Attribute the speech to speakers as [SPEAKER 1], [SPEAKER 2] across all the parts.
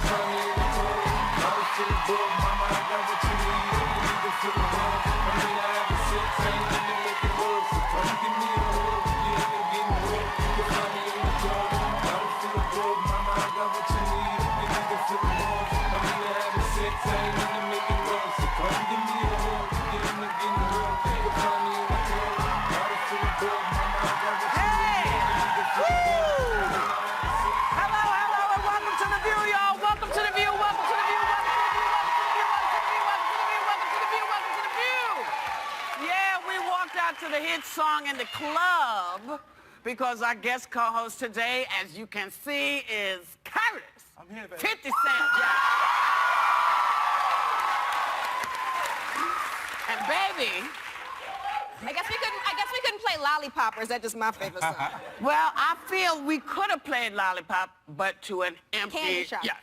[SPEAKER 1] honey in the club. Bottles to the book, mama, I got what you need. You need to feel the love. I mean, I have a sex, ain't in the making love. So come give me a hug, you ain't no getting rough. You're honey in the club. Bottles to the book, mama, I got what you need. You need to feel the love. I mean, I have a sex, ain't in the making love. So come give me a hug, you ain't no getting rough. You're honey in the club. Bottles to the book, mama, I got what you need. You need to feel the love.
[SPEAKER 2] Hello, hello, and welcome to The View, y'all. Welcome to The View, welcome to The View, welcome to The View, welcome to The View, welcome to The View, welcome to The View, welcome to The View. Yeah, we walked out to the hit song in the club because our guest co-host today, as you can see, is Curtis.
[SPEAKER 1] I'm here, baby.
[SPEAKER 2] 50 Cent, yeah. And baby,
[SPEAKER 3] I guess we couldn't play Lollipop, or is that just my favorite song?
[SPEAKER 2] well, I feel we could have played Lollipop, but to an empty...
[SPEAKER 3] Candy Shop.
[SPEAKER 2] Yeah.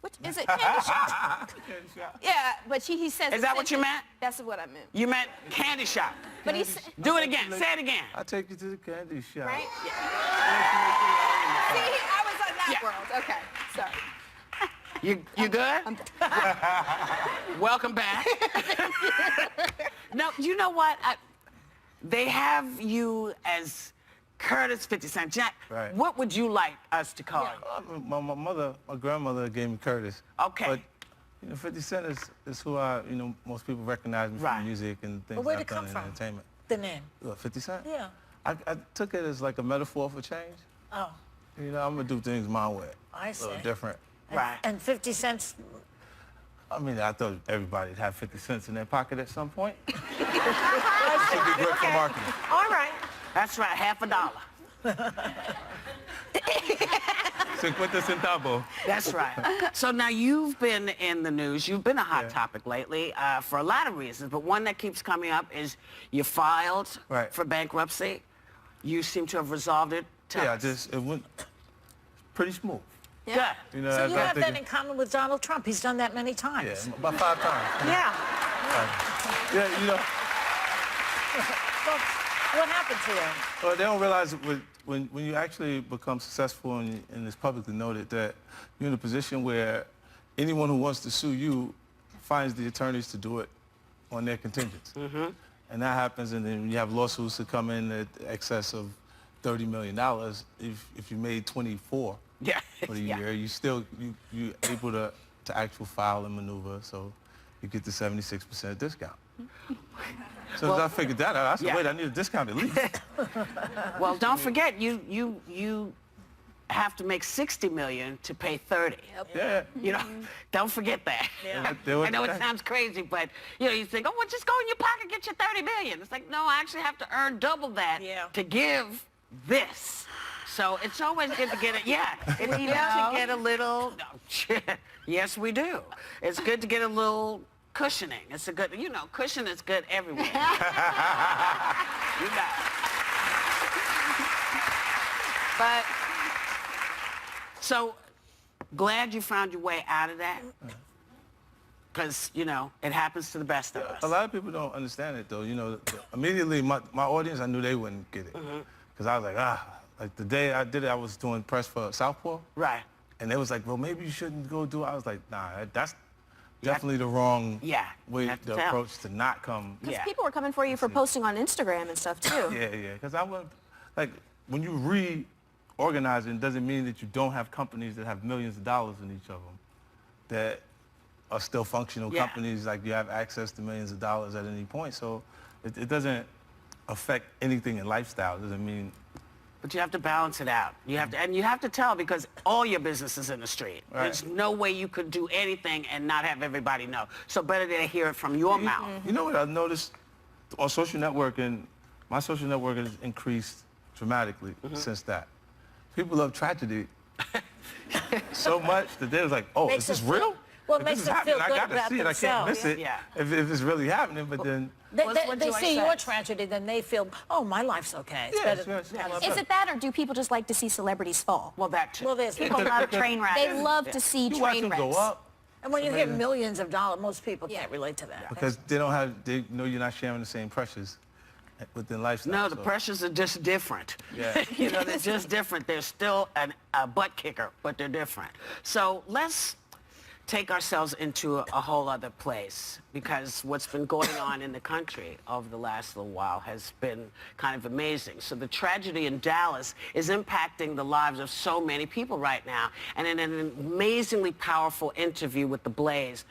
[SPEAKER 3] Which is it? Candy Shop?
[SPEAKER 1] Candy Shop.
[SPEAKER 3] Yeah, but he says.
[SPEAKER 2] Is that what you meant?
[SPEAKER 3] That's what I meant.
[SPEAKER 2] You meant Candy Shop.
[SPEAKER 3] But he said.
[SPEAKER 2] Do it again. Say it again.
[SPEAKER 1] I'll take you to the candy shop.
[SPEAKER 3] Right?
[SPEAKER 2] Yeah.
[SPEAKER 3] See, I was on that
[SPEAKER 2] Yeah.
[SPEAKER 3] world. Okay, sorry.
[SPEAKER 2] You good?
[SPEAKER 3] I'm done.
[SPEAKER 2] Welcome back. No, you know what? They have you as Curtis 50 Cent. Jack,
[SPEAKER 1] Right.
[SPEAKER 2] what would you like us to call you?
[SPEAKER 1] My grandmother gave me Curtis.
[SPEAKER 2] Okay.
[SPEAKER 1] But, 50 Cent is who most people recognize me
[SPEAKER 2] Right.
[SPEAKER 1] from music and things
[SPEAKER 4] But where'd
[SPEAKER 1] I've
[SPEAKER 4] it come
[SPEAKER 1] done in
[SPEAKER 4] from?
[SPEAKER 1] entertainment.
[SPEAKER 4] The name.
[SPEAKER 1] What, 50 Cent?
[SPEAKER 4] Yeah.
[SPEAKER 1] I took it as like a metaphor for change.
[SPEAKER 4] Oh,
[SPEAKER 1] I'm gonna do things my way.
[SPEAKER 4] I
[SPEAKER 1] A little
[SPEAKER 4] see.
[SPEAKER 1] different.
[SPEAKER 2] Right.
[SPEAKER 4] And 50 cents.
[SPEAKER 1] I mean, I thought everybody'd have 50 cents in their pocket at some point.
[SPEAKER 4] I
[SPEAKER 1] Should be good for marketing.
[SPEAKER 4] All right.
[SPEAKER 2] That's right, $50.
[SPEAKER 1] 50 centavos.
[SPEAKER 2] That's right. So now you've been in the news. You've been a hot
[SPEAKER 1] Yeah.
[SPEAKER 2] topic lately for a lot of reasons, but one that keeps coming up is you filed
[SPEAKER 1] Right.
[SPEAKER 2] for bankruptcy. You seem to have resolved it. Tell
[SPEAKER 1] Yeah,
[SPEAKER 2] us.
[SPEAKER 1] it went pretty smooth.
[SPEAKER 2] Good.
[SPEAKER 4] So
[SPEAKER 1] as
[SPEAKER 4] you
[SPEAKER 1] I'm
[SPEAKER 4] have that
[SPEAKER 1] thinking-
[SPEAKER 4] in common with Donald Trump. He's done that many
[SPEAKER 1] Yeah,
[SPEAKER 4] times.
[SPEAKER 1] about 5 times.
[SPEAKER 4] Yeah.
[SPEAKER 1] Yeah,
[SPEAKER 4] Well, what happened to him?
[SPEAKER 1] Well, they don't realize when you actually become successful and it's publicly noted that you're in a position where anyone who wants to sue you finds the attorneys to do it on their contingents.
[SPEAKER 2] Mm-hmm.
[SPEAKER 1] And that happens, and then you have lawsuits that come in at excess of $30 million. If you made 24
[SPEAKER 2] Yeah.
[SPEAKER 1] for the
[SPEAKER 2] Yeah.
[SPEAKER 1] year, you're able to actually file and maneuver, so you get the 76% discount. So as I figured that out, I said,
[SPEAKER 2] Yeah.
[SPEAKER 1] wait, I need a discount at least.
[SPEAKER 2] Well, don't forget, you have to make $60 million to pay 30.
[SPEAKER 1] Yeah.
[SPEAKER 2] Don't forget that.
[SPEAKER 4] Yeah.
[SPEAKER 2] I know it sounds crazy, but you think, oh, well, just go in your pocket, get your 30 million. It's like, no, I actually have to earn double that to give this. So it's always good to get it. Yeah, it's good to get a little. No, shit. Yes, we do. It's good to get a little cushioning. It's a good, cushion is good everywhere. You got it. But so glad you found your way out of that. Because, it happens to the best of us.
[SPEAKER 1] A lot of people don't understand it, though. Immediately, my audience, I knew they wouldn't get it. Because I was like, the day I did it, I was doing press for Southpaw.
[SPEAKER 2] Right.
[SPEAKER 1] And they was like, well, maybe you shouldn't go do it. I was like, nah, that's definitely the wrong way, the approach to not come.
[SPEAKER 3] Because people were coming for you for posting on Instagram and stuff, too.
[SPEAKER 1] Yeah. Because I was, like, when you reorganize it doesn't mean that you don't have companies that have millions of dollars in each of them that are still functional companies, like you have access to millions of dollars at any point. So it doesn't affect anything in lifestyle. It doesn't mean...
[SPEAKER 2] But you have to balance it out. You have to tell, because all your business is in the street.
[SPEAKER 1] Right.
[SPEAKER 2] There's no way you could do anything and not have everybody know. So better to hear it from your mouth.
[SPEAKER 1] You know what I've noticed on social networking? My social network has increased dramatically since that. People love tragedy so much that they was like, oh, is this real?
[SPEAKER 4] Well, it
[SPEAKER 1] If
[SPEAKER 4] makes
[SPEAKER 1] this is
[SPEAKER 4] them
[SPEAKER 1] happening,
[SPEAKER 4] feel
[SPEAKER 1] I
[SPEAKER 4] good
[SPEAKER 1] gotta
[SPEAKER 4] about
[SPEAKER 1] see it. I can't miss
[SPEAKER 4] themselves.
[SPEAKER 1] it
[SPEAKER 2] Yeah.
[SPEAKER 1] if it's really happening. But then
[SPEAKER 4] They see your tragedy, then they feel, oh, my life's okay. It's better.
[SPEAKER 3] Is it that, or do people just like to see celebrities fall?
[SPEAKER 2] Well, that too.
[SPEAKER 4] Well, there's
[SPEAKER 5] People love train wrecks.
[SPEAKER 3] They love to see
[SPEAKER 1] you watch
[SPEAKER 3] train
[SPEAKER 1] them
[SPEAKER 3] wrecks.
[SPEAKER 1] go up
[SPEAKER 4] And when you hear millions of dollars, most people can't relate to that.
[SPEAKER 1] because they know you're not sharing the same pressures
[SPEAKER 5] within lifestyle.
[SPEAKER 2] No, the pressures are just different.
[SPEAKER 5] Yeah.
[SPEAKER 2] You know, they're just different. They're still a butt kicker, but they're different. So let's take ourselves into a whole other place, because what's been going on in the country over the last little while has been kind of amazing. So the tragedy in Dallas is impacting the lives of so many people right now. And in an amazingly powerful interview with The Blaze,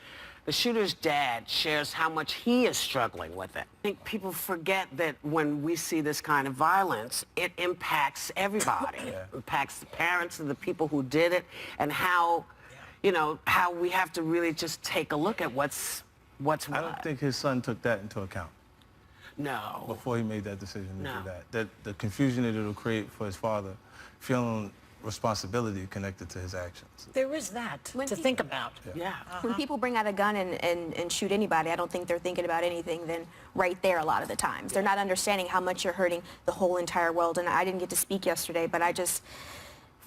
[SPEAKER 2] the shooter's dad shares how much he is struggling with it. I think people forget that when we see this kind of violence, it impacts everybody.
[SPEAKER 5] Yeah.
[SPEAKER 2] It impacts the parents and the people who did it, and how, you know, how we have to really just take a look at what's what.
[SPEAKER 5] I don't think his son took that into account
[SPEAKER 2] No.
[SPEAKER 5] before he made that decision to
[SPEAKER 2] No.
[SPEAKER 5] do that. The confusion that it'll create for his father, feeling responsibility connected to his actions.
[SPEAKER 4] There is that to think about.
[SPEAKER 2] Yeah.
[SPEAKER 3] When people bring out a gun and shoot anybody, I don't think they're thinking about anything than right there a lot of the times. They're not understanding how much you're hurting the whole entire world. And I didn't get to speak yesterday, but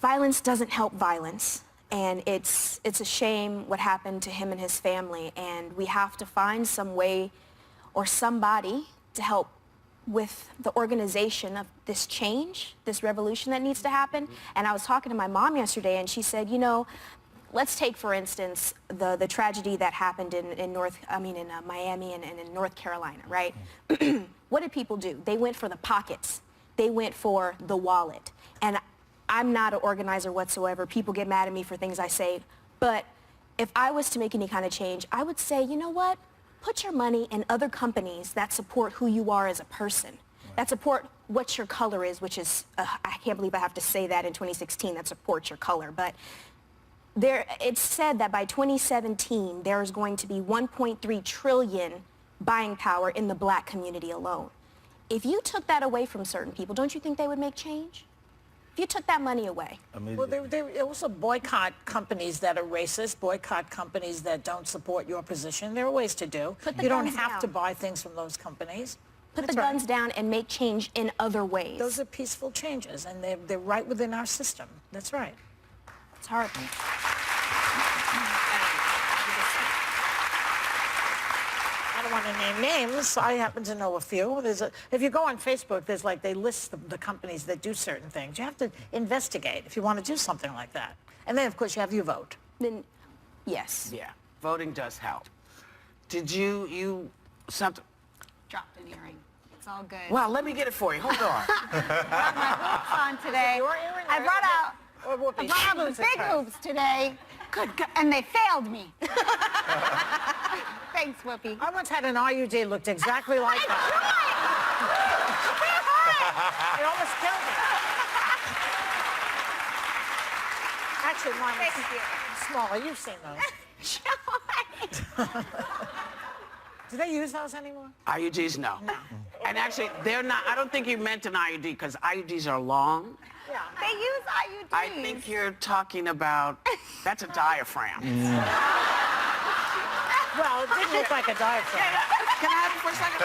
[SPEAKER 3] violence doesn't help violence. And it's a shame what happened to him and his family. And we have to find some way or somebody to help with the organization of this change, this revolution that needs to happen. And I was talking to my mom yesterday, and she said, you know, let's take, for instance, the tragedy that happened in Miami and in North Carolina, right? What did people do? They went for the pockets. They went for the wallet. And I'm not an organizer whatsoever. People get mad at me for things I say. But if I was to make any kind of change, I would say, you know what? Put your money in other companies that support who you are as a person, that support what your color is, which is, I can't believe I have to say that in 2016, that supports your color. But it's said that by 2017, there is going to be 1.3 trillion buying power in the black community alone. If you took that away from certain people, don't you think they would make change? If you took that money away.
[SPEAKER 4] Well, they also boycott companies that are racist, boycott companies that don't support your position. There are ways to do. You don't have to buy things from those companies.
[SPEAKER 3] Put the guns down and make change in other ways.
[SPEAKER 4] Those are peaceful changes, and they're right within our system. That's right.
[SPEAKER 3] It's hard.
[SPEAKER 4] I don't want to name names. I happen to know a few. If you go on Facebook, they list the companies that do certain things. You have to investigate if you want to do something like that. And then, of course, you have your vote.
[SPEAKER 3] Then, yes.
[SPEAKER 2] Yeah, voting does help. Did you something?
[SPEAKER 6] Dropped an earring. It's all good.
[SPEAKER 2] Well, let me get it for you. Hold on.
[SPEAKER 6] Brought my hoops on today. I brought out big hoops today.
[SPEAKER 2] Good God.
[SPEAKER 6] And they failed me. Thanks, Whoopi.
[SPEAKER 4] I once had an IUD looked exactly like that. It almost killed me. Actually, mine was smaller. You've seen those. Do they use those anymore?
[SPEAKER 2] IUDs, no. And actually, they're not. I don't think you meant an IUD, because IUDs are long.
[SPEAKER 4] Yeah.
[SPEAKER 6] They use IUDs.
[SPEAKER 2] I think you're talking about, that's a diaphragm.
[SPEAKER 4] Well, it didn't look like a diaphragm.
[SPEAKER 2] Can I have it for a second?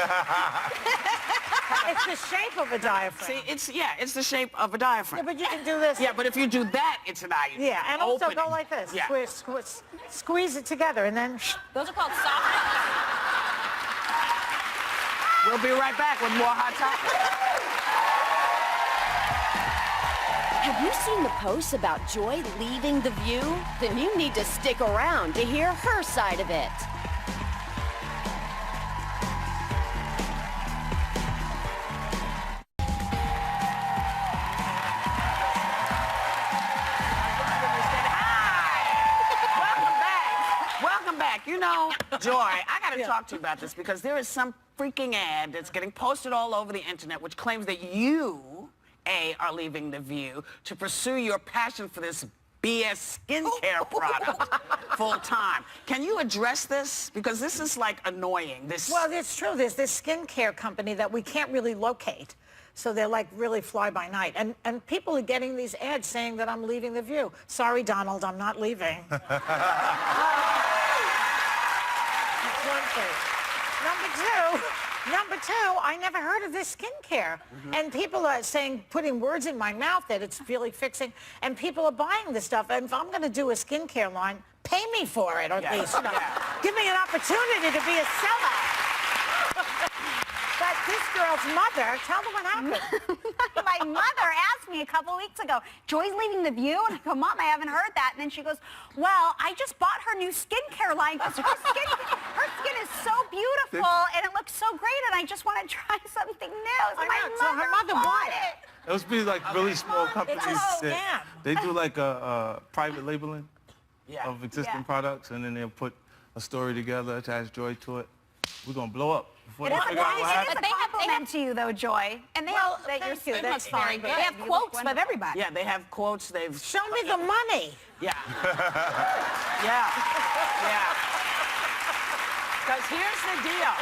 [SPEAKER 4] It's the shape of a diaphragm.
[SPEAKER 2] See, it's the shape of a diaphragm.
[SPEAKER 4] Yeah, but you can do this.
[SPEAKER 2] Yeah, but if you do that, it's an IUD.
[SPEAKER 4] Yeah, and also
[SPEAKER 2] Opening.
[SPEAKER 4] go like this.
[SPEAKER 2] Yeah.
[SPEAKER 4] Squeeze it together, and then...
[SPEAKER 3] Those are called soft.
[SPEAKER 2] We'll be right back with more Hot Topics.
[SPEAKER 7] Have you seen the posts about Joy leaving The View? Then you need to stick around to hear her side of it.
[SPEAKER 2] Welcome back. You know, Joy, I got to talk to you about this, because there is some freaking ad that's getting posted all over the internet which claims that you, are leaving The View to pursue your passion for this BS skincare product full time. Can you address this? Because this is like annoying.
[SPEAKER 4] Well, it's true. There's this skincare company that we can't really locate. So they're like really fly by night. And people are getting these ads saying that I'm leaving The View. Sorry, Donald, I'm not leaving. That's one thing. Number two, I never heard of this skincare. And people are saying, putting words in my mouth that it's really fixing. And people are buying this stuff. And if I'm going to do a skincare line, pay me for it, or at least. Give me an opportunity to be a sellout. But this girl's mother, tell them what happened.
[SPEAKER 6] My mother asked me a couple weeks ago, Joy's leaving The View? And I go, Mom, I haven't heard that. And then she goes, well, I just bought her new skincare line because her skin is so beautiful and it looks so great and I just want to try something new. So
[SPEAKER 4] her mother bought it.
[SPEAKER 5] Those be like really small companies
[SPEAKER 4] just
[SPEAKER 5] that they do like a private labeling of existing products, and then they'll put a story together, attach Joy to it. We're gonna blow up.
[SPEAKER 6] It is a compliment to you, though, Joy. And they have that you're cute. That's very good. They have quotes of everybody.
[SPEAKER 2] Yeah, they have quotes. They've
[SPEAKER 4] Show me the money.
[SPEAKER 2] Yeah. Yeah. Because here's the deal.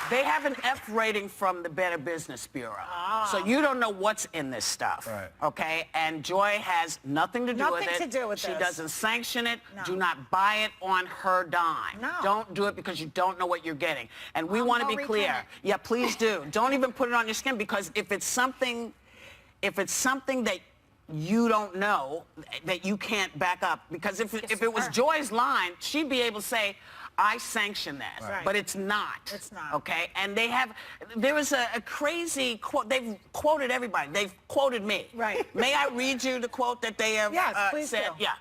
[SPEAKER 2] They have an F rating from the Better Business Bureau. So you don't know what's in this stuff.
[SPEAKER 5] Right.
[SPEAKER 2] Okay? And Joy has nothing to do with it.
[SPEAKER 4] Nothing to do with
[SPEAKER 2] She
[SPEAKER 4] this.
[SPEAKER 2] doesn't sanction it.
[SPEAKER 4] No.
[SPEAKER 2] Do not buy it on her dime.
[SPEAKER 4] No.
[SPEAKER 2] Don't do it because you don't know what you're getting. And we want to be
[SPEAKER 6] return
[SPEAKER 2] clear.
[SPEAKER 6] it.
[SPEAKER 2] Yeah, please do. Don't even put it on your skin, because if it's something that you don't know, that you can't back up, because if it was Joy's line, she'd be able to say, I sanction that,
[SPEAKER 4] Right.
[SPEAKER 2] but it's not.
[SPEAKER 4] It's not.
[SPEAKER 2] Okay, and there was a crazy quote. They've quoted everybody. They've quoted me.
[SPEAKER 4] Right.
[SPEAKER 2] May I read you the quote that they have
[SPEAKER 4] Yes, please
[SPEAKER 2] said?
[SPEAKER 4] do.
[SPEAKER 2] Yeah.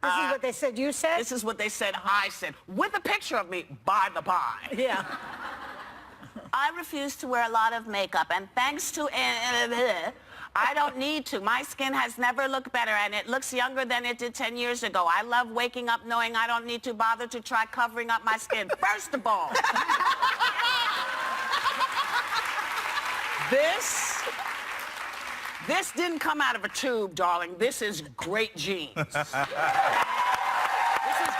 [SPEAKER 4] This is what they said you said?
[SPEAKER 2] This is what they said I said, with a picture of me, by the by.
[SPEAKER 4] Yeah.
[SPEAKER 2] I refuse to wear a lot of makeup, and thanks to I don't need to. My skin has never looked better, and it looks younger than it did 10 years ago. I love waking up knowing I don't need to bother to try covering up my skin. First of all, this didn't come out of a tube, darling. This is great genes. This is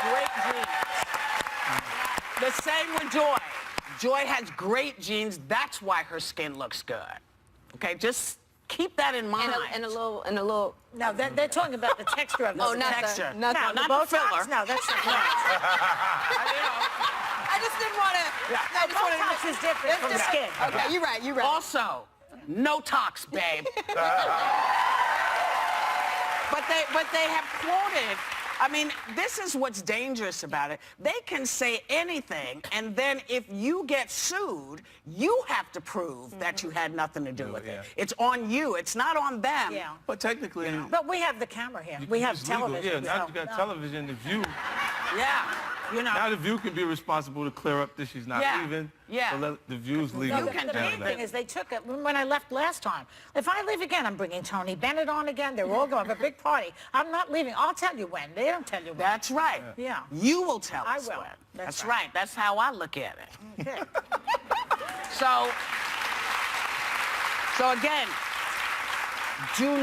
[SPEAKER 2] great genes. The same with Joy. Joy has great genes. That's why her skin looks good. Okay, just keep that in mind.
[SPEAKER 3] And a little.
[SPEAKER 4] No, they're talking about the texture of the
[SPEAKER 3] Oh, not
[SPEAKER 2] texture.
[SPEAKER 3] not
[SPEAKER 4] no,
[SPEAKER 2] not
[SPEAKER 4] the
[SPEAKER 2] the
[SPEAKER 4] Botox?
[SPEAKER 2] filler.
[SPEAKER 4] No, that's not
[SPEAKER 3] I just didn't want to.
[SPEAKER 2] Yeah.
[SPEAKER 3] I just wanted
[SPEAKER 4] Botox is different from skin.
[SPEAKER 3] Okay, you're right. You're right.
[SPEAKER 2] Also, no tox, babe. but they have quoted. I mean, this is what's dangerous about it. They can say anything, and then if you get sued, you have to prove that you had nothing to do with it. It's on you. It's not on them.
[SPEAKER 4] Yeah.
[SPEAKER 5] But technically,
[SPEAKER 4] But we have the camera here. We have
[SPEAKER 5] it's legal.
[SPEAKER 4] television.
[SPEAKER 5] Yeah, now
[SPEAKER 4] so-
[SPEAKER 5] you got television. The View.
[SPEAKER 2] Yeah. You know.
[SPEAKER 5] Now the View can be responsible to clear up that she's not
[SPEAKER 2] Yeah.
[SPEAKER 5] leaving.
[SPEAKER 2] Yeah.
[SPEAKER 5] So let the View's legal.
[SPEAKER 4] No, the main thing is they took it when I left last time. If I leave again, I'm bringing Tony Bennett on again. They're all going to have a big party. I'm not leaving. I'll tell you when. They don't tell you when.
[SPEAKER 2] That's right.
[SPEAKER 4] Yeah.
[SPEAKER 2] You will tell
[SPEAKER 4] I
[SPEAKER 2] us
[SPEAKER 4] will.
[SPEAKER 2] when.
[SPEAKER 4] That's
[SPEAKER 2] That's
[SPEAKER 4] right.
[SPEAKER 2] right. That's how I look at it.
[SPEAKER 4] Okay.
[SPEAKER 2] So again, do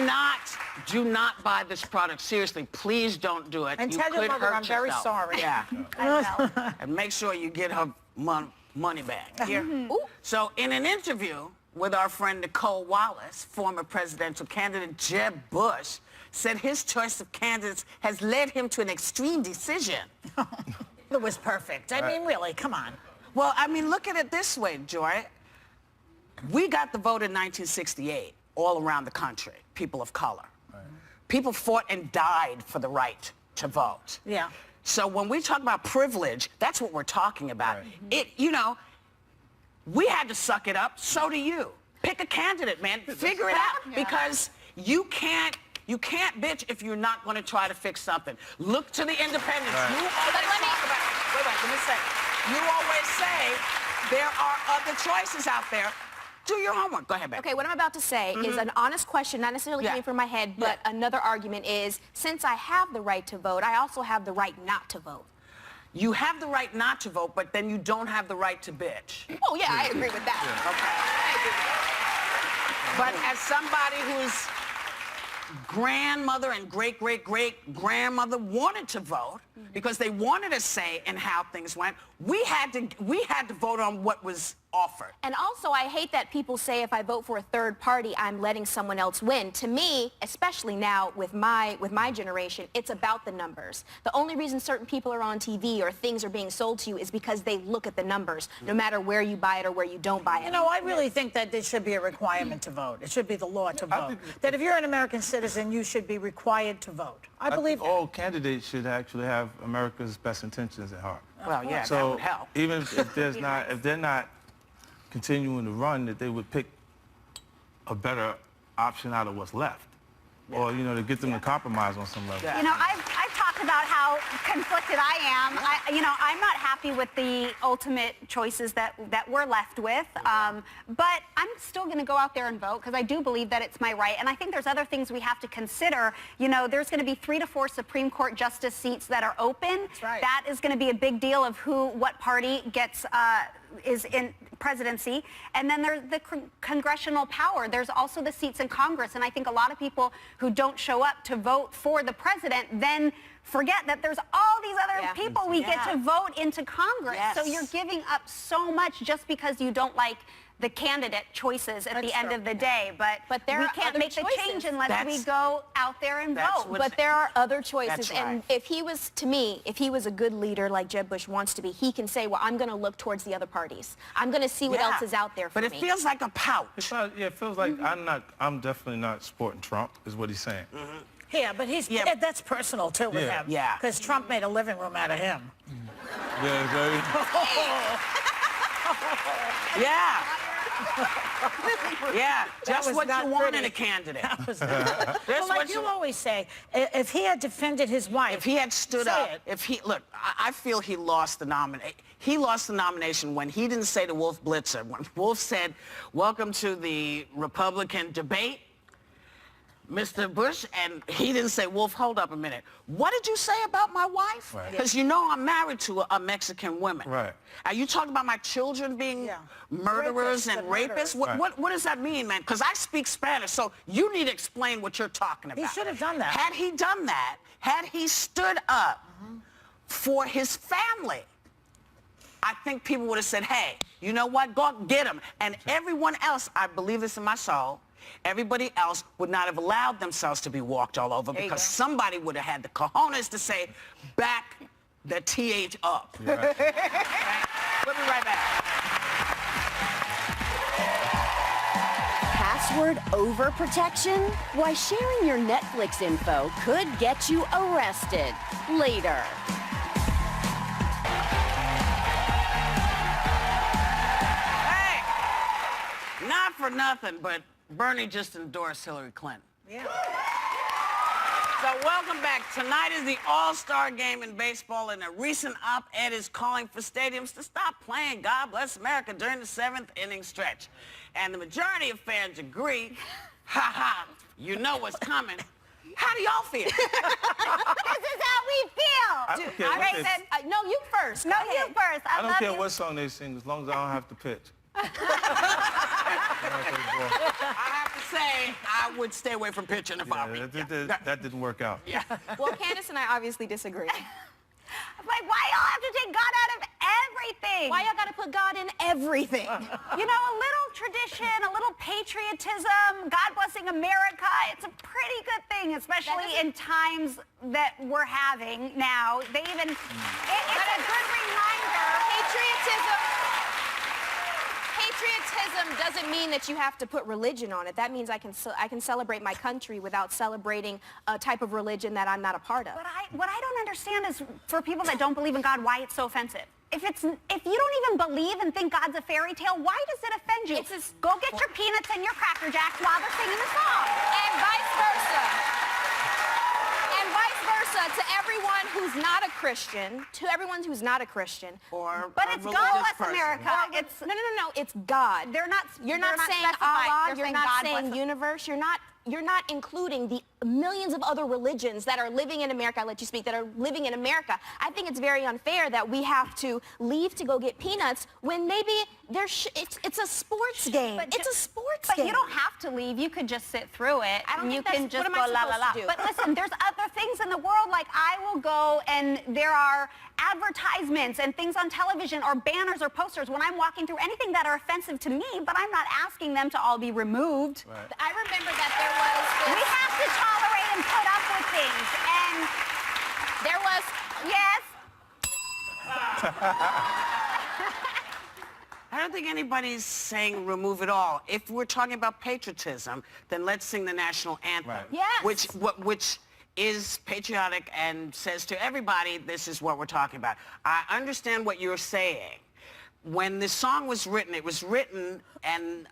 [SPEAKER 2] not buy this product. Seriously, please don't do it.
[SPEAKER 4] And
[SPEAKER 2] You
[SPEAKER 4] tell your
[SPEAKER 2] could
[SPEAKER 4] mother
[SPEAKER 2] hurt
[SPEAKER 4] I'm very
[SPEAKER 2] yourself.
[SPEAKER 4] sorry.
[SPEAKER 2] Yeah.
[SPEAKER 6] I will.
[SPEAKER 2] And make sure you get her money back. Here.
[SPEAKER 4] Mm-hmm.
[SPEAKER 2] So in an interview with our friend Nicole Wallace, former presidential candidate Jeb Bush said his choice of candidates has led him to an extreme decision.
[SPEAKER 4] It was perfect. I mean, really, come on.
[SPEAKER 2] Well, I mean, look at it this way, Joy. We got the vote in 1968 all around the country, people of color. People fought and died for the right to vote.
[SPEAKER 4] Yeah.
[SPEAKER 2] So when we talk about privilege, that's what we're talking about. We had to suck it up. So do you. Pick a candidate, man. Figure it out, because you can't bitch if you're not going to try to fix something. Look to the independents.
[SPEAKER 5] Right.
[SPEAKER 2] You always talk about. Wait, let me say. You always say there are other choices out there. Do your homework. Go ahead, babe.
[SPEAKER 3] Okay, what I'm about to say is an honest question, not necessarily coming from my head, but another argument is, since I have the right to vote, I also have the right not to vote.
[SPEAKER 2] You have the right not to vote, but then you don't have the right to bitch.
[SPEAKER 3] Oh, yeah, I agree with that.
[SPEAKER 2] But as somebody whose grandmother and great-great-great-grandmother wanted to vote because they wanted a say in how things went, we had to vote on what was offered.
[SPEAKER 3] And also, I hate that people say if I vote for a third party, I'm letting someone else win. To me, especially now with my generation, it's about the numbers. The only reason certain people are on TV or things are being sold to you is because they look at the numbers, no matter where you buy it or where you don't buy it.
[SPEAKER 4] You know, I really think that there should be a requirement to vote. It should be the law to vote. That if you're an American citizen, you should be required to vote. I believe
[SPEAKER 5] think all candidates should actually have America's best intentions at heart.
[SPEAKER 2] Well, yeah, that
[SPEAKER 5] So
[SPEAKER 2] would help.
[SPEAKER 5] even if they're not continuing to run, that they would pick a better option out of what's left. Or, you know, to get them to compromise on some level.
[SPEAKER 6] You know, I've talked about how conflicted I am. I'm not happy with the ultimate choices that we're left with. But I'm still going to go out there and vote because I do believe that it's my right. And I think there's other things we have to consider. You know, there's going to be 3 to 4 Supreme Court justice seats that are open.
[SPEAKER 4] That's right.
[SPEAKER 6] That is going to be a big deal of what party gets is in presidency. And then there's the congressional power. There's also the seats in Congress. And I think a lot of people who don't show up to vote for the president then forget that there's all these other people we get to vote into Congress. So you're giving up so much just because you don't like the candidate choices at the end of the day. But
[SPEAKER 3] there
[SPEAKER 6] we
[SPEAKER 3] are
[SPEAKER 6] can't
[SPEAKER 3] other
[SPEAKER 6] make
[SPEAKER 3] choices.
[SPEAKER 6] the change unless we go out there and vote.
[SPEAKER 3] But there are other choices.
[SPEAKER 2] That's right.
[SPEAKER 3] And if he was, to me, if he was a good leader like Jeb Bush wants to be, he can say, well, I'm going to look towards the other parties. I'm going to see what else is out there for
[SPEAKER 2] me. But it feels like a pouch.
[SPEAKER 5] It's not, yeah, it feels like I'm definitely not supporting Trump, is what he's saying.
[SPEAKER 4] Yeah, but that's personal, too, with him.
[SPEAKER 2] Yeah.
[SPEAKER 4] Because Trump made a living room out of him.
[SPEAKER 5] Yeah, baby.
[SPEAKER 2] Yeah. Yeah, just
[SPEAKER 4] was
[SPEAKER 2] what
[SPEAKER 4] not
[SPEAKER 2] you want in
[SPEAKER 4] pretty.
[SPEAKER 2] a candidate.
[SPEAKER 4] Well, like you always say, if he had defended his wife,
[SPEAKER 2] If he had stood
[SPEAKER 4] say
[SPEAKER 2] up,
[SPEAKER 4] it.
[SPEAKER 2] look, I feel he lost the nomination. He lost the nomination when he didn't say to Wolf Blitzer, when Wolf said, welcome to the Republican debate, Mr. Bush, and he didn't say, Wolf, hold up a minute. What did you say about my wife?
[SPEAKER 5] Right.
[SPEAKER 2] Because you know I'm married to a Mexican woman.
[SPEAKER 5] Right.
[SPEAKER 2] Are you talking about my children being murderers and rapists? What does that mean, man? Because I speak Spanish, so you need to explain what you're talking about.
[SPEAKER 4] He should have done that.
[SPEAKER 2] Had he done that, had he stood up for his family, I think people would have said, hey, you know what? Go get him. And everyone else, I believe this in my soul, everybody else would not have allowed themselves to be walked all over because somebody would have had the cojones to say, back the TH up. Yeah. We'll be right back.
[SPEAKER 7] Password overprotection? Why sharing your Netflix info could get you arrested. Later.
[SPEAKER 2] Hey, not for nothing, but Bernie just endorsed Hillary Clinton.
[SPEAKER 4] Yeah.
[SPEAKER 2] So welcome back. Tonight is the All-Star game in baseball, and a recent op-ed is calling for stadiums to stop playing God Bless America during the 7th inning stretch. And the majority of fans agree, ha, you know what's coming. How do y'all feel?
[SPEAKER 6] This is how we feel.
[SPEAKER 5] care what they-
[SPEAKER 6] Raven,
[SPEAKER 3] no, you first.
[SPEAKER 6] no, you first.
[SPEAKER 5] I don't care
[SPEAKER 6] you.
[SPEAKER 5] what song they sing, as long as I don't have to pitch.
[SPEAKER 2] I have to say, I would stay away from pitching if I were you.
[SPEAKER 5] That didn't work out.
[SPEAKER 2] Yeah.
[SPEAKER 3] Well, Candace and I obviously disagree.
[SPEAKER 6] Like, why y'all have to take God out of everything?
[SPEAKER 3] Why y'all got to put God in everything?
[SPEAKER 6] You know, a little tradition, a little patriotism, God blessing America, it's a pretty good thing, especially in times that we're having now. They even, it's a good reminder.
[SPEAKER 3] Patriotism doesn't mean that you have to put religion on it. That means I can celebrate my country without celebrating a type of religion that I'm not a part of.
[SPEAKER 6] But what I don't understand is for people that don't believe in God, why it's so offensive. If you don't even believe and think God's a fairy tale, why does it offend you? Go get your peanuts and your Cracker Jacks while they're singing the song.
[SPEAKER 3] And vice versa. And vice versa to everyone who's not a Christian,
[SPEAKER 6] But it's God bless America. It's
[SPEAKER 3] No. It's God. You're not saying Allah. You're not saying universe. You're not including the millions of other religions that are living in America. I'll let you speak. That are living in America. I think it's very unfair that we have to leave to go get peanuts when maybe it's a sports game. It's a sports game.
[SPEAKER 6] But you don't have to leave. You could just sit through it.
[SPEAKER 3] I don't
[SPEAKER 6] and you
[SPEAKER 3] think
[SPEAKER 6] can
[SPEAKER 3] that's
[SPEAKER 6] just
[SPEAKER 3] what am I
[SPEAKER 6] go la la la.
[SPEAKER 3] supposed to do?
[SPEAKER 6] But listen, there's other things in the world. Like I will go and there are advertisements and things on television or banners or posters when I'm walking through anything that are offensive to me, but I'm not asking them to all be removed.
[SPEAKER 5] Right.
[SPEAKER 3] I remember that there was
[SPEAKER 6] We have to tolerate and put up with things. And
[SPEAKER 3] there was
[SPEAKER 6] yes.
[SPEAKER 2] I don't think anybody's saying remove it all. If we're talking about patriotism, then let's sing the national anthem.
[SPEAKER 5] Right.
[SPEAKER 6] Yes.
[SPEAKER 2] Which is patriotic and says to everybody, this is what we're talking about. I understand what you're saying, when this song was written, it was written and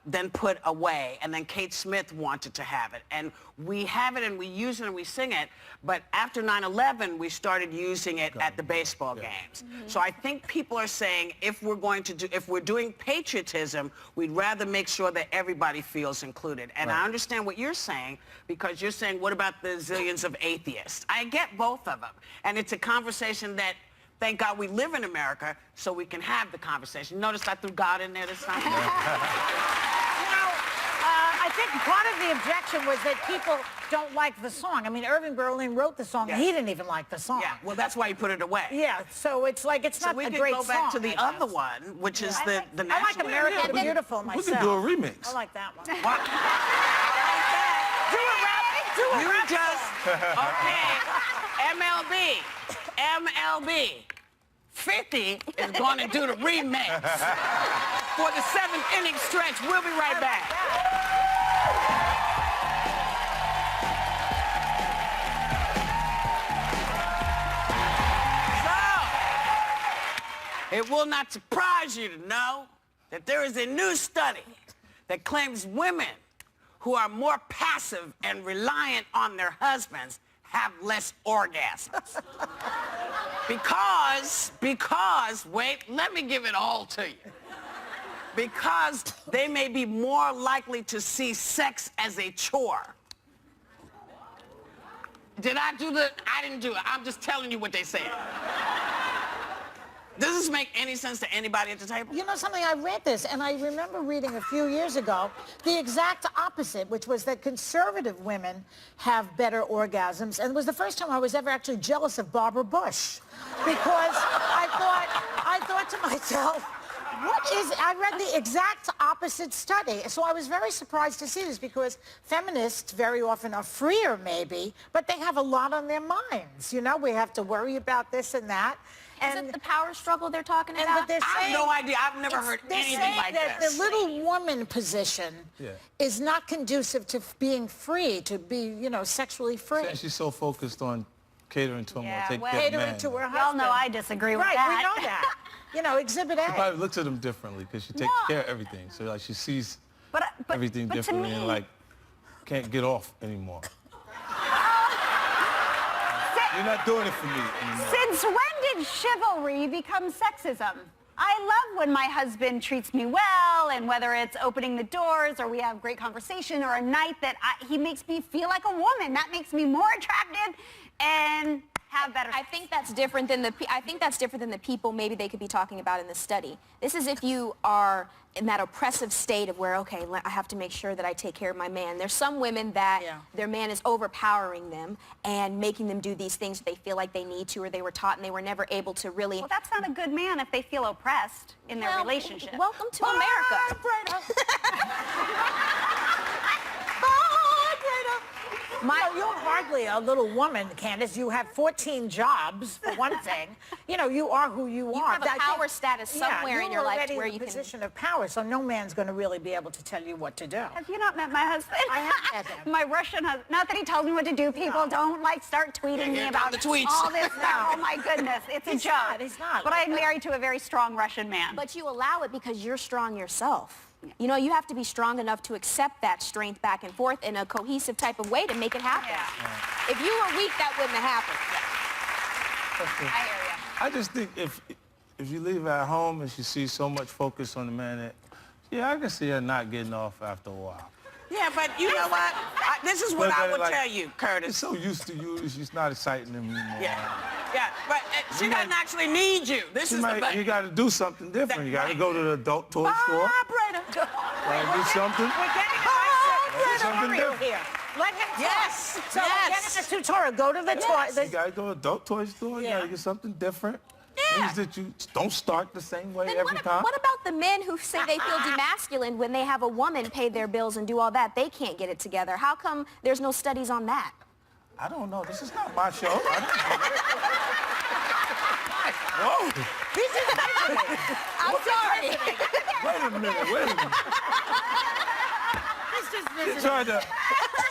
[SPEAKER 2] then put away, and then Kate Smith wanted to have it. And we have it and we use it and we sing it, but after 9/11, we started using it at the baseball games. So I think people are saying if we're doing patriotism, we'd rather make sure that everybody feels included. And I understand what you're saying, because you're saying, what about the zillions of atheists? I get both of them. And it's a conversation that, thank God we live in America so we can have the conversation. Notice I threw God in there this time?
[SPEAKER 4] You know, I think part of the objection was that people don't like the song. I mean, Irving Berlin wrote the song, and he didn't even like the song.
[SPEAKER 2] Yeah, well, that's why he put it away.
[SPEAKER 4] Yeah, so it's like, it's not a great song.
[SPEAKER 2] So we can go back to the other one, which is the national.
[SPEAKER 4] I like America the Beautiful myself.
[SPEAKER 5] We can do a remix.
[SPEAKER 4] I like that one.
[SPEAKER 2] What?
[SPEAKER 4] Do it, Ralph. Do it,
[SPEAKER 2] You
[SPEAKER 4] Ralph.
[SPEAKER 2] just, okay, MLB. 50 is going to do the remix for the 7th inning stretch. We'll be right back. So, it will not surprise you to know that there is a new study that claims women who are more passive and reliant on their husbands have less orgasms. Because, wait, let me give it all to you. Because they may be more likely to see sex as a chore. Did I do the, I didn't do it. I'm just telling you what they said. Does this make any sense to anybody at the table?
[SPEAKER 4] You know something, I read this, and I remember reading a few years ago the exact opposite, which was that conservative women have better orgasms, and it was the first time I was ever actually jealous of Barbara Bush, because I thought to myself, I read the exact opposite study. So I was very surprised to see this, because feminists very often are freer maybe, but they have a lot on their minds. You know, we have to worry about this and that.
[SPEAKER 3] Is it the power struggle they're talking about?
[SPEAKER 4] But they're
[SPEAKER 2] I
[SPEAKER 4] saying,
[SPEAKER 2] have no idea. I've never heard anything like
[SPEAKER 4] that
[SPEAKER 2] this.
[SPEAKER 4] the little woman position is not conducive to being free, to be, you know, sexually free.
[SPEAKER 5] She's so focused on catering to him or taking care of
[SPEAKER 4] Catering
[SPEAKER 5] man.
[SPEAKER 4] to her husband.
[SPEAKER 6] Y'all know I disagree with that.
[SPEAKER 4] Right, we know that. You know, Exhibit A.
[SPEAKER 5] She probably looks at him differently because she takes care of everything. So like she sees everything differently and like can't get off anymore. You're not doing it for me anymore.
[SPEAKER 6] Since when did chivalry become sexism? I love when my husband treats me well, and whether it's opening the doors or we have great conversation or a night that he makes me feel like a woman. That makes me more attractive and have better sex.
[SPEAKER 3] I think that's different than the people maybe they could be talking about in the study. This is if you are in that oppressive state of where, okay, I have to make sure that I take care of my man. There's some women that their man is overpowering them and making them do these things they feel like they need to, or they were taught and they were never able to really...
[SPEAKER 6] Well, that's not a good man if they feel oppressed in their relationship.
[SPEAKER 3] Welcome to America.
[SPEAKER 4] You're hardly a little woman, Candace. You have 14 jobs, for one thing. You know, you are who you are.
[SPEAKER 3] You have a power status somewhere in your life where you can...
[SPEAKER 4] You're already in a position of power, so no man's going to really be able to tell you what to do.
[SPEAKER 6] Have you not met my husband?
[SPEAKER 4] I have met him.
[SPEAKER 6] My Russian husband. Not that he tells me what to do. People don't, like, start tweeting me about
[SPEAKER 2] the tweets.
[SPEAKER 6] all this stuff. Oh, my goodness. It's a joke.
[SPEAKER 4] He's not.
[SPEAKER 6] But I'm married to a very strong Russian man.
[SPEAKER 3] But you allow it because you're strong yourself. You know, you have to be strong enough to accept that strength back and forth in a cohesive type of way to make it happen. Yeah. If you were weak, that wouldn't have happened.
[SPEAKER 6] I hear you.
[SPEAKER 5] I just think if you leave her at home and she sees so much focus on the man, I can see her not getting off after a while.
[SPEAKER 2] Yeah, but you know what? This is what I would tell you, Curtis.
[SPEAKER 5] She's so used to you, she's not exciting him anymore.
[SPEAKER 2] Yeah, but she doesn't actually need you. This is the
[SPEAKER 5] You got to do something different. You got to go to the adult toy store. Do something.
[SPEAKER 4] We're getting a
[SPEAKER 5] something
[SPEAKER 4] tutorial here. Let him talk.
[SPEAKER 2] Yes.
[SPEAKER 4] So we're getting a tutorial. Go to the toy.
[SPEAKER 5] You got to go to the adult toy store. You got to get something different. Things that you don't start the same way every time.
[SPEAKER 3] What about the men who say they feel demasculined when they have a woman pay their bills and do all that? They can't get it together. How come there's no studies on that?
[SPEAKER 5] I don't know. This is not my show. Whoa.
[SPEAKER 3] I'm sorry.
[SPEAKER 5] Wait a minute. You're trying to...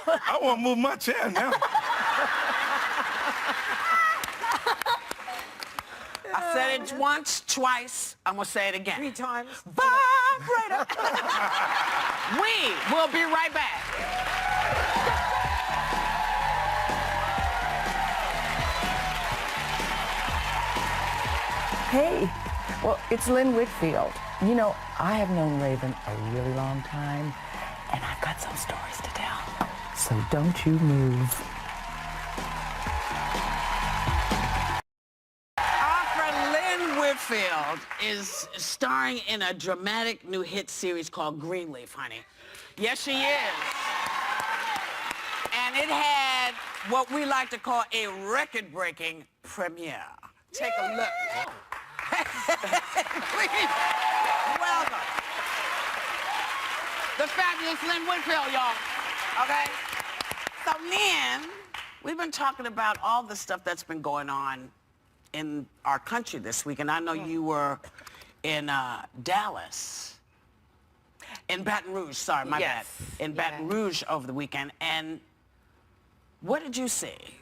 [SPEAKER 5] I want to move my chair now.
[SPEAKER 2] I said it once, twice. I'm gonna say it again.
[SPEAKER 4] 3 times.
[SPEAKER 2] Vibrator. We will be right back.
[SPEAKER 8] Hey, well, it's Lynn Whitfield. You know, I have known Raven a really long time, and I've got some stories to tell. So don't you move.
[SPEAKER 2] Our friend Lynn Whitfield is starring in a dramatic new hit series called Greenleaf, honey. Yes, she is. And it had what we like to call a record-breaking premiere. Take a look. Please, welcome. The fabulous Lynn Whitfield, y'all. Okay? So, Lynn, we've been talking about all the stuff that's been going on in our country this week, and I know you were in Dallas. In Baton Rouge, sorry, my bad. In Baton Rouge over the weekend, and what did you see?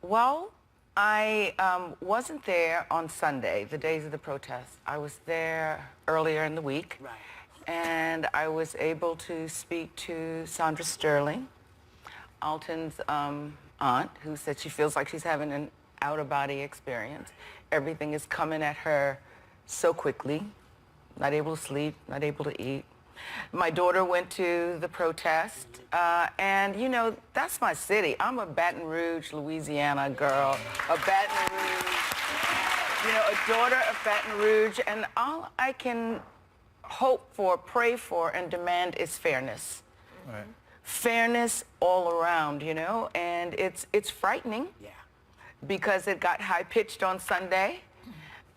[SPEAKER 8] Well, I wasn't there on Sunday, the days of the protest. I was there earlier in the week.
[SPEAKER 2] Right.
[SPEAKER 8] And I was able to speak to Sandra Sterling, Alton's aunt, who said she feels like she's having an out-of-body experience. Everything is coming at her so quickly, not able to sleep, not able to eat. My daughter went to the protest, and you know, that's my city. I'm a Baton Rouge, Louisiana girl, a Baton Rouge, you know, a daughter of Baton Rouge, and all I can hope for, pray for, and demand is fairness.
[SPEAKER 5] Right.
[SPEAKER 8] Fairness all around, you know, and it's frightening.
[SPEAKER 2] Yeah.
[SPEAKER 8] Because it got high-pitched on Sunday,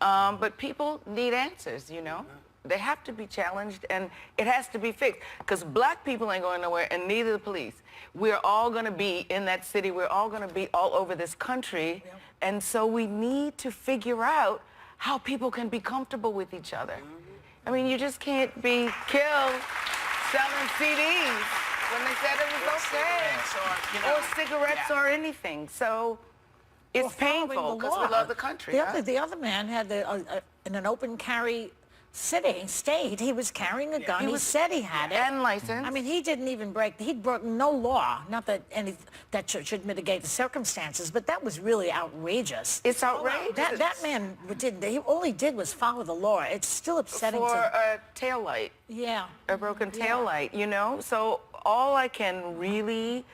[SPEAKER 8] but people need answers, you know. They have to be challenged, and it has to be fixed, because black people ain't going nowhere, and neither the police. We're all going to be in that city. We're all going to be all over this country, and so we need to figure out how people can be comfortable with each other. I mean, you just can't be killed selling CDs when they said it was okay, or cigarettes or anything. So it's painful because we love the country.
[SPEAKER 4] The other man had in an open carry state, he was carrying a gun. He said he had it.
[SPEAKER 8] And license.
[SPEAKER 4] I mean, he didn't even he'd broken no law. Not that that should mitigate the circumstances, but that was really outrageous.
[SPEAKER 8] It's outrageous.
[SPEAKER 4] That man all he did was follow the law. It's still upsetting
[SPEAKER 8] for a taillight.
[SPEAKER 4] Yeah.
[SPEAKER 8] A broken taillight, you know? So all I can really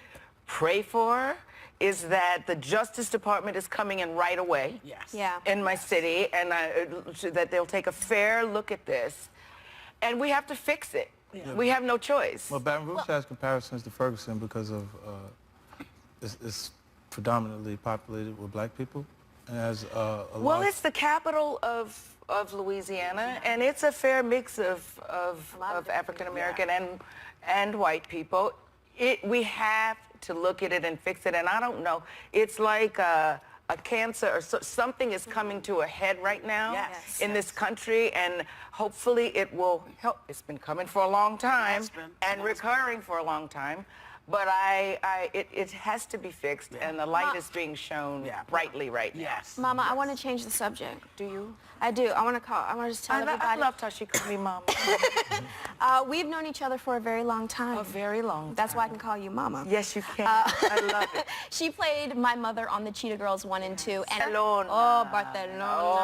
[SPEAKER 8] pray for is that the Justice Department is coming in right away in my city, and that they'll take a fair look at this. And we have to fix it. Yeah. We have no choice.
[SPEAKER 5] Well, Baton Rouge has comparisons to Ferguson because of it's predominantly populated with black people. And has
[SPEAKER 8] well, it's the capital of Louisiana, and it's a fair mix of African American and white people. We have to look at it and fix it, and I don't know. It's like a cancer or something is coming to a head right now in this country, and hopefully it will help. It's been coming for a long time and recurring for a long time, but it has to be fixed, and the light is being shown brightly right now.
[SPEAKER 3] Mama, I want to change the subject. Do you? I do. I want to just tell everybody.
[SPEAKER 8] I loved how she called me Mama.
[SPEAKER 3] We've known each other for a very long time.
[SPEAKER 8] A very long time.
[SPEAKER 3] That's why I can call you Mama.
[SPEAKER 8] Yes, you can. I love it.
[SPEAKER 3] She played my mother on the Cheetah Girls 1 and 2. And
[SPEAKER 8] Barcelona.
[SPEAKER 3] Oh, Barcelona.
[SPEAKER 8] Oh,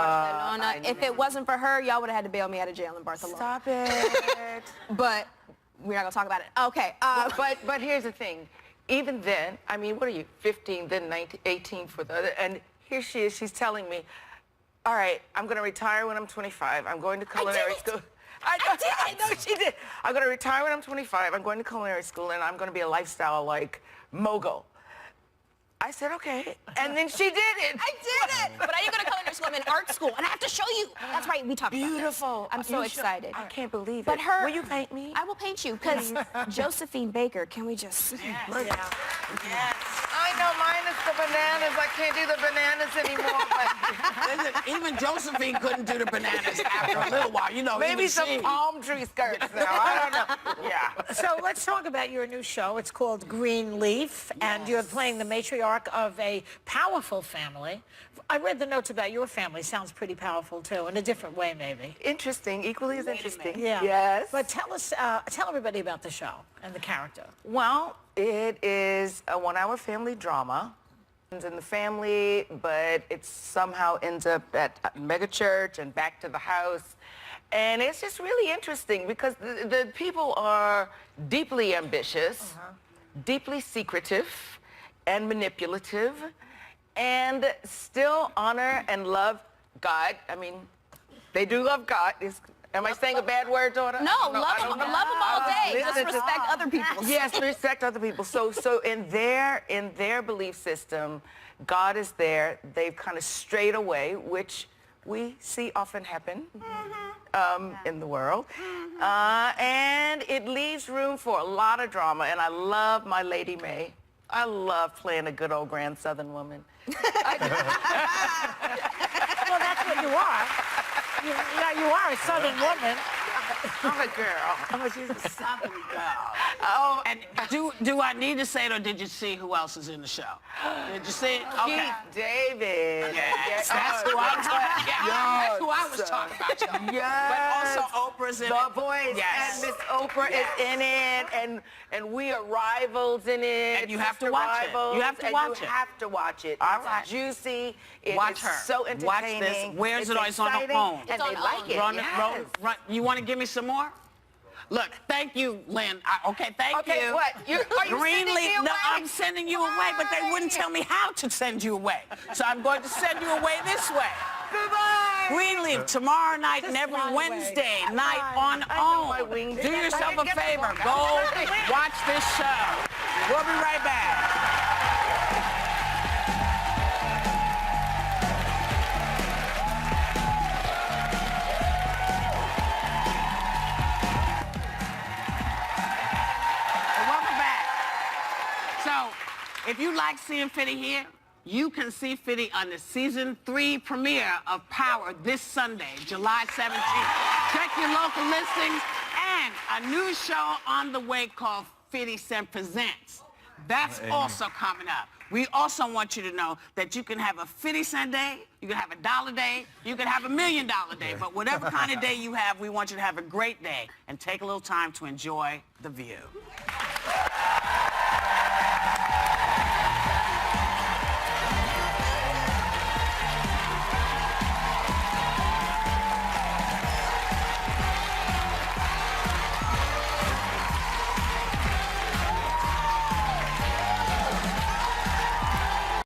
[SPEAKER 3] Barcelona. If it wasn't for her, y'all would have had to bail me out of jail in Barcelona.
[SPEAKER 8] Stop it.
[SPEAKER 3] But we're not going to talk about it. Okay.
[SPEAKER 8] But here's the thing. Even then, I mean, what are you, 15, then 19, 18 for the other, and here she is, she's telling me, all right, I'm going to retire when I'm 25. I'm going to culinary school. I know she did. I'm going to retire when I'm 25. I'm going to culinary school, and I'm going to be a lifestyle, like, mogul. I said, okay. And then she did it.
[SPEAKER 3] I did it. But I didn't go to culinary school. I'm in art school, and I have to show you. That's right. We talked about this.
[SPEAKER 8] Beautiful.
[SPEAKER 3] I'm so excited.
[SPEAKER 8] I can't believe it.
[SPEAKER 3] But her.
[SPEAKER 8] Will you paint me?
[SPEAKER 3] I will paint you, because Josephine Baker, can we just...
[SPEAKER 8] Yes. I know, minus the bananas. I can't do the bananas anymore, but...
[SPEAKER 2] Even Josephine couldn't do the bananas after a little while. You know,
[SPEAKER 8] maybe some palm tree skirts now. I don't know. Yeah.
[SPEAKER 4] So let's talk about your new show. It's called Greenleaf, and you're playing the matriarch matriarch of a powerful family. I read the notes about your family. Sounds pretty powerful, too, in a different way, maybe.
[SPEAKER 8] Interesting, equally as interesting.
[SPEAKER 4] Yeah.
[SPEAKER 8] Yes.
[SPEAKER 4] But tell us, tell everybody about the show and the character.
[SPEAKER 8] Well, it is a one-hour family drama. It's in the family, but it somehow ends up at a mega church and back to the house. And it's just really interesting because the people are deeply ambitious, deeply secretive, and manipulative, and still honor and love God. I mean, they do love God. Am I saying a bad word, daughter?
[SPEAKER 3] No, love them all day. Just respect other people.
[SPEAKER 8] Yes, respect other people. So in their belief system, God is there. They've kind of strayed away, which we see often happen in the world. And it leaves room for a lot of drama. And I love my Lady May. I love playing a good old grand Southern woman.
[SPEAKER 4] Well, that's what you are. You are a Southern woman.
[SPEAKER 8] I'm a girl. She's a
[SPEAKER 2] Southern girl.
[SPEAKER 8] Oh,
[SPEAKER 2] And do I need to say it, or did you see who else is in the show? Did you see it? Okay.
[SPEAKER 8] Keith David.
[SPEAKER 2] Yes, that's who I was talking about. That's who I was talking about, y'all.
[SPEAKER 8] Yes.
[SPEAKER 2] But also Oprah's in
[SPEAKER 8] The
[SPEAKER 2] it.
[SPEAKER 8] Voice.
[SPEAKER 2] Yes.
[SPEAKER 8] And Miss Oprah is in it, and we are rivals in it.
[SPEAKER 2] And you have to
[SPEAKER 8] Sister
[SPEAKER 2] watch it.
[SPEAKER 8] Rivals,
[SPEAKER 2] You have to
[SPEAKER 8] and
[SPEAKER 2] watch
[SPEAKER 8] you
[SPEAKER 2] it.
[SPEAKER 8] have to watch it.
[SPEAKER 2] All
[SPEAKER 8] It's
[SPEAKER 2] right.
[SPEAKER 8] juicy.
[SPEAKER 2] Watch
[SPEAKER 8] It's
[SPEAKER 2] her.
[SPEAKER 8] so
[SPEAKER 2] Watch
[SPEAKER 8] entertaining.
[SPEAKER 2] this. Where's it on? It's on her
[SPEAKER 8] exciting,
[SPEAKER 2] phone.
[SPEAKER 8] And they like it. Yes.
[SPEAKER 2] You want to give me some more? Look, thank you, Lynn. Okay, thank you.
[SPEAKER 8] Okay, what? Are you sending me away?
[SPEAKER 2] No, I'm sending you away, but they wouldn't tell me how to send you away. So I'm going to send you away this way.
[SPEAKER 8] Goodbye.
[SPEAKER 2] Greenleaf tomorrow night and every
[SPEAKER 4] fly away.
[SPEAKER 2] Wednesday night on
[SPEAKER 8] I know my
[SPEAKER 2] OWN.
[SPEAKER 8] wings.
[SPEAKER 2] Do yourself a
[SPEAKER 8] Get the
[SPEAKER 2] favor.
[SPEAKER 8] fuck
[SPEAKER 2] Go
[SPEAKER 8] out.
[SPEAKER 2] watch this show. We'll be right back. Welcome back. So, if you like seeing Fitty here, you can see Fitty on the season 3 premiere of Power this Sunday, July 17th. Check your local listings and a new show on the way called 50 Cent Presents. That's also coming up. We also want you to know that you can have a 50 cent day, you can have a $1 day, you can have $1 million day, but whatever kind of day you have, we want you to have a great day and take a little time to enjoy the view.